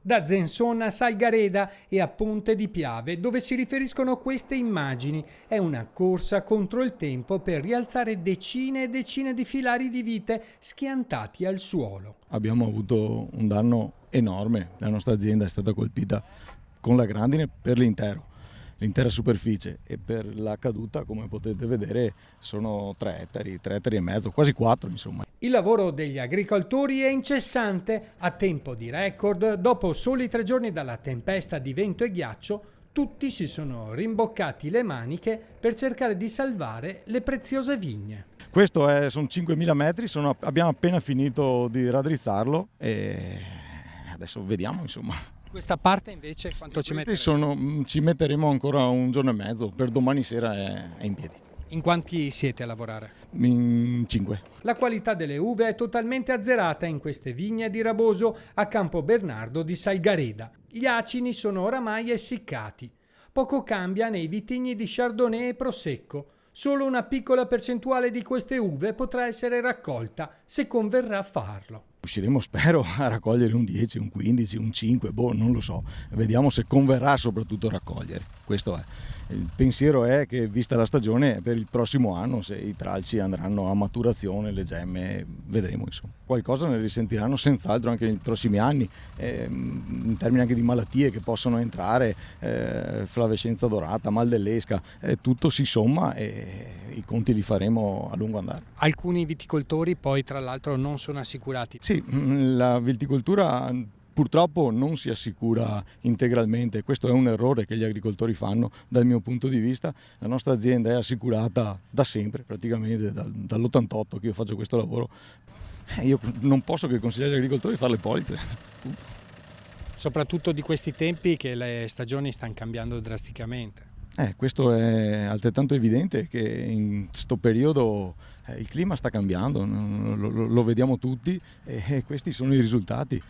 Da Zensona a Salgareda e a Ponte di Piave, dove si riferiscono queste immagini. È una corsa contro il tempo per rialzare decine e decine di filari di vite schiantati al suolo. Abbiamo avuto un danno enorme, la nostra azienda è stata colpita con la grandine per l'intera superficie, e per la caduta, come potete vedere, sono 3 ettari e mezzo, quasi 4 insomma. Il lavoro degli agricoltori è incessante, a tempo di record. Dopo soli 3 giorni dalla tempesta di vento e ghiaccio, tutti si sono rimboccati le maniche per cercare di salvare le preziose vigne. Sono 5.000 metri, abbiamo appena finito di raddrizzarlo e adesso vediamo insomma. Questa parte invece quanto ci mette? Ci metteremo ancora un giorno e mezzo, per domani sera è in piedi. In quanti siete a lavorare? In 5. La qualità delle uve è totalmente azzerata in queste vigne di Raboso a Campo Bernardo di Salgareda. Gli acini sono oramai essiccati. Poco cambia nei vitigni di Chardonnay e Prosecco. Solo una piccola percentuale di queste uve potrà essere raccolta, se converrà farlo. Riusciremo, spero, a raccogliere un 10, un 15, un 5, non lo so. Vediamo se converrà soprattutto raccogliere. Questo è. Il pensiero è che, vista la stagione, per il prossimo anno, se i tralci andranno a maturazione, le gemme, vedremo insomma. Qualcosa ne risentiranno senz'altro anche nei prossimi anni, in termini anche di malattie che possono entrare, flavescenza dorata, mal dell'esca, tutto si somma e i conti li faremo a lungo andare. Alcuni viticoltori poi tra l'altro non sono assicurati. Sì, la viticoltura purtroppo non si assicura integralmente, questo è un errore che gli agricoltori fanno dal mio punto di vista. La nostra azienda è assicurata da sempre, praticamente dall'88 che io faccio questo lavoro. Io non posso che consigliare agli agricoltori di fare le polizze. Soprattutto di questi tempi che le stagioni stanno cambiando drasticamente. Questo è altrettanto evidente, che in questo periodo il clima sta cambiando, lo vediamo tutti e questi sono i risultati.